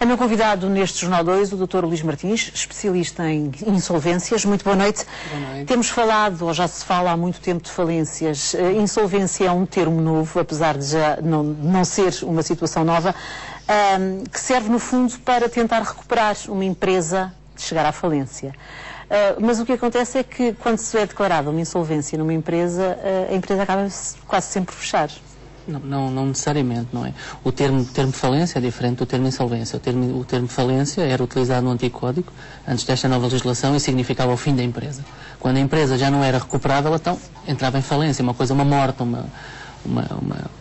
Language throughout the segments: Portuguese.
É meu convidado neste Jornal 2 o Dr. Luís Martins, especialista em insolvências. Muito boa noite. Boa noite. Temos falado, ou já se fala há muito tempo, de falências. Insolvência é um termo novo, apesar de já não ser uma situação nova, que serve no fundo para tentar recuperar uma empresa de chegar à falência. Mas o que acontece é que quando se é declarada uma insolvência numa empresa, a empresa acaba quase sempre por fechar. Não necessariamente, não é? O termo falência é diferente do termo insolvência. O termo falência era utilizado no antigo código, antes desta nova legislação, e significava o fim da empresa. Quando a empresa já não era recuperável, então entrava em falência, uma morte,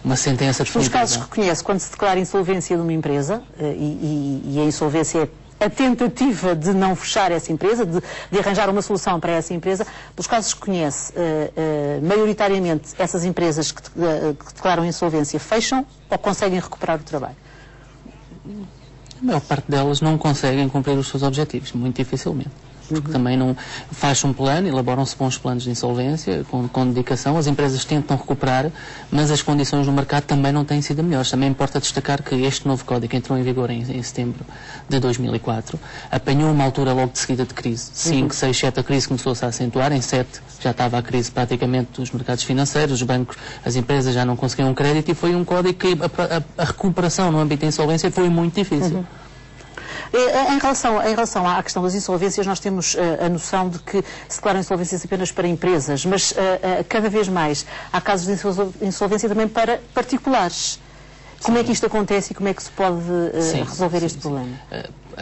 uma sentença definitiva. Nos casos que conhece, quando se declara insolvência de uma empresa, e a insolvência é a tentativa de não fechar essa empresa, de arranjar uma solução para essa empresa, pelos casos que conhece, maioritariamente essas empresas que declaram insolvência fecham ou conseguem recuperar o trabalho? A maior parte delas não conseguem cumprir os seus objetivos, muito dificilmente. Porque também não faz um plano, elaboram-se bons planos de insolvência, com dedicação, as empresas tentam recuperar, mas as condições no mercado também não têm sido melhores. Também importa destacar que este novo código entrou em vigor em setembro de 2004, apanhou uma altura logo de seguida de crise. 5, 6, 7 a crise começou-se a acentuar, em 7 já estava a crise praticamente dos mercados financeiros, os bancos, as empresas já não conseguiam crédito, e foi um código que a recuperação no âmbito da insolvência foi muito difícil. Em relação à questão das insolvências, nós temos a noção de que se declaram insolvências apenas para empresas, mas cada vez mais há casos de insolvência também para particulares. Como é que isto acontece e como é que se pode resolver este problema?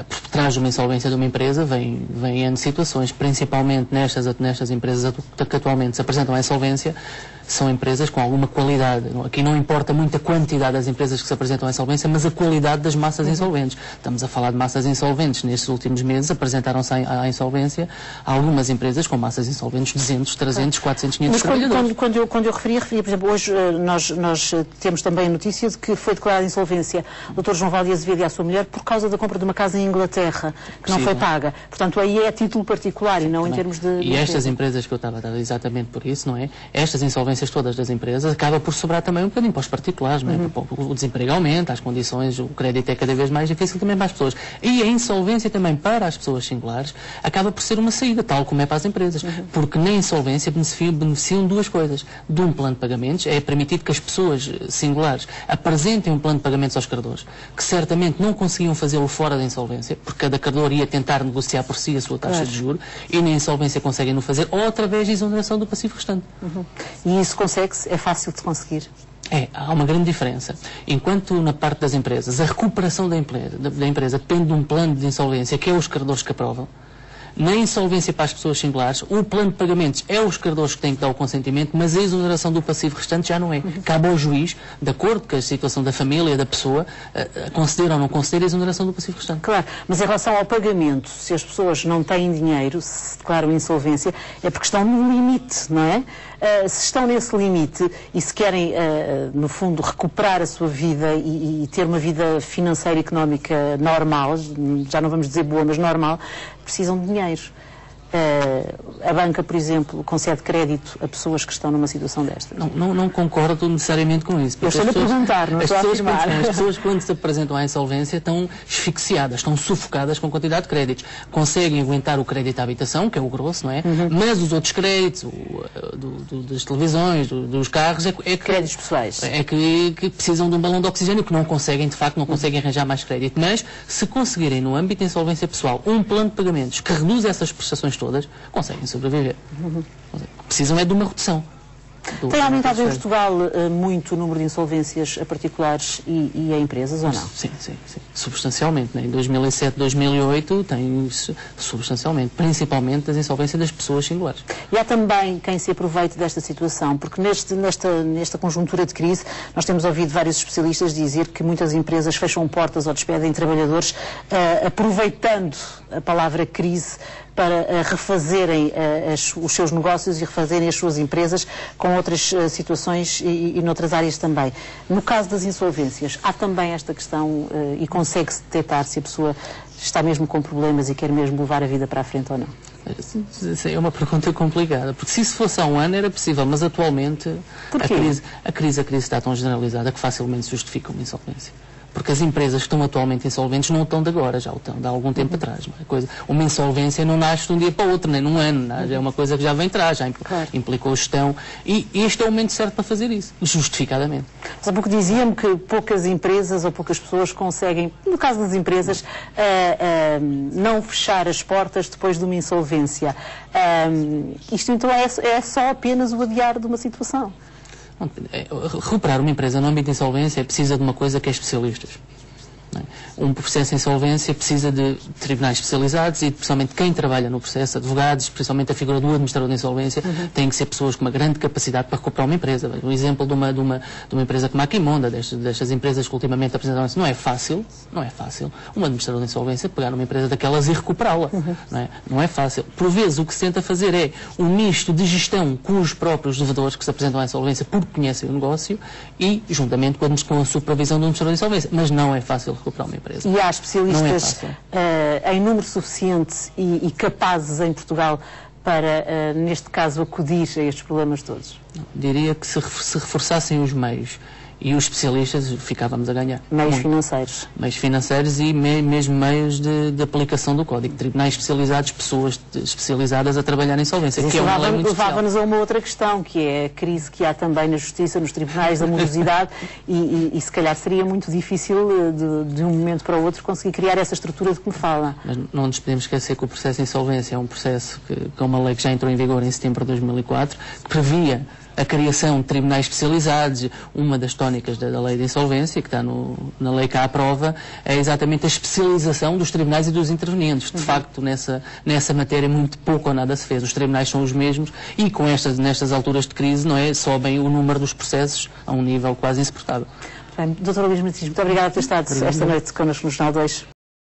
Por trás de uma insolvência de uma empresa vem N situações, principalmente nestas empresas que atualmente se apresentam à insolvência. São empresas com alguma qualidade. Aqui não importa muito a quantidade das empresas que se apresentam à insolvência, mas a qualidade das massas insolventes. Estamos a falar de massas insolventes. Nestes últimos meses apresentaram-se à insolvência algumas empresas com massas insolventes de 200, 300, 400, 500 trabalhadores. Mas quando eu referia, por exemplo, hoje nós temos também a notícia de que foi declarada insolvência o Dr. João Valde Azevedo e a sua mulher por causa da compra de uma casa em Inglaterra, que não foi paga. Portanto, aí é a título particular e não em termos de... E estas empresas que eu estava a dar exatamente por isso, não é? Estas insolvências todas das empresas, acaba por sobrar também um bocadinho para os particulares, não é? O desemprego aumenta, as condições, o crédito é cada vez mais difícil também para as pessoas. E a insolvência também para as pessoas singulares acaba por ser uma saída, tal como é para as empresas. Porque na insolvência beneficiam duas coisas. De um plano de pagamentos, é permitido que as pessoas singulares apresentem um plano de pagamentos aos credores, que certamente não conseguiam fazê-lo fora da insolvência, porque cada credor ia tentar negociar por si a sua taxa de juros, e na insolvência conseguem-no fazer, ou através da exoneração do passivo restante. E isso consegue-se? É fácil de conseguir? Há uma grande diferença. Enquanto na parte das empresas, a recuperação da empresa depende de um plano de insolvência, que é os credores que aprovam. Na insolvência para as pessoas singulares, o plano de pagamentos é os credores que têm que dar o consentimento, mas a exoneração do passivo restante já não é. Cabe ao juiz, de acordo com a situação da família, da pessoa, conceder ou não conceder a exoneração do passivo restante. Claro, mas em relação ao pagamento, se as pessoas não têm dinheiro, se declaram insolvência, é porque estão no limite, não é? Se estão nesse limite e se querem, no fundo, recuperar a sua vida e ter uma vida financeira e económica normal, já não vamos dizer boa, mas normal, precisam de dinheiro. A banca, por exemplo, concede crédito a pessoas que estão numa situação destas? Não concordo necessariamente com isso. Eu estou-lhe a perguntar, não estou a afirmar. As pessoas, quando se apresentam à insolvência, estão asfixiadas, estão sufocadas com quantidade de créditos. Conseguem aguentar o crédito à habitação, que é o grosso, não é? Mas os outros créditos, das televisões, dos carros, créditos pessoais. É que precisam de um balão de oxigênio, que não conseguem, de facto, não conseguem arranjar mais crédito. Mas, se conseguirem, no âmbito da insolvência pessoal, um plano de pagamentos que reduz essas prestações todas, conseguem sobreviver. Precisam é de uma redução. Tem aumentado em Portugal muito o número de insolvências a particulares e a empresas, ou não? Sim. Substancialmente. Né? Em 2007, 2008 tem substancialmente, principalmente das insolvências das pessoas singulares. E há também quem se aproveite desta situação, porque nesta conjuntura de crise nós temos ouvido vários especialistas dizer que muitas empresas fecham portas ou despedem trabalhadores aproveitando a palavra crise para refazerem os seus negócios e refazerem as suas empresas com outras situações e noutras áreas também. No caso das insolvências, há também esta questão e consegue-se detectar se a pessoa está mesmo com problemas e quer mesmo levar a vida para a frente ou não? É uma pergunta complicada, porque se isso fosse há um ano era possível, mas atualmente a crise está tão generalizada que facilmente justifica uma insolvência. Porque as empresas que estão atualmente insolventes não estão de agora, já o estão de há algum tempo atrás. Uma insolvência não nasce de um dia para o outro, nem num ano, é uma coisa que já vem atrás, já implicou gestão, e este é o momento certo para fazer isso, justificadamente. Mas há pouco diziam-me que poucas empresas ou poucas pessoas conseguem, no caso das empresas, não fechar as portas depois de uma insolvência. Isto então é só apenas o adiar de uma situação? Recuperar uma empresa no âmbito de insolvência precisa de uma coisa que é especialistas. Um processo de insolvência precisa de tribunais especializados e, principalmente, quem trabalha no processo, advogados, principalmente a figura do administrador de insolvência, têm que ser pessoas com uma grande capacidade para recuperar uma empresa. Um exemplo de uma empresa como a Quimonda, destas empresas que ultimamente apresentaram isso, não é fácil um administrador de insolvência pegar uma empresa daquelas e recuperá-la. Não é fácil. Por vezes, o que se tenta fazer é um misto de gestão com os próprios devedores que se apresentam à insolvência porque conhecem o negócio e, juntamente com a supervisão do administrador de insolvência. Mas não é fácil recuperar uma empresa. E há especialistas em número suficiente e capazes em Portugal para, neste caso, acudir a estes problemas todos? Diria que se reforçassem os meios e os especialistas, ficávamos a ganhar. Meios financeiros. Meios financeiros e mesmo meios de aplicação do código. Tribunais especializados, pessoas especializadas a trabalhar em insolvência. Isso levava-nos a uma outra questão, que é a crise que há também na justiça, nos tribunais, da morosidade, e se calhar seria muito difícil, de um momento para o outro, conseguir criar essa estrutura de que me fala. Mas não nos podemos esquecer que o processo de insolvência é um processo que é uma lei que já entrou em vigor em setembro de 2004, que previa a criação de tribunais especializados. Uma das tónicas da lei de insolvência, que está na lei cá à prova, é exatamente a especialização dos tribunais e dos intervenientes. De facto, nessa matéria muito pouco ou nada se fez. Os tribunais são os mesmos e nestas alturas de crise, não é, sobem o número dos processos a um nível quase insuportável. Bem, Dr. Luís Martins, muito obrigada por ter estado esta noite connosco no Jornal 2.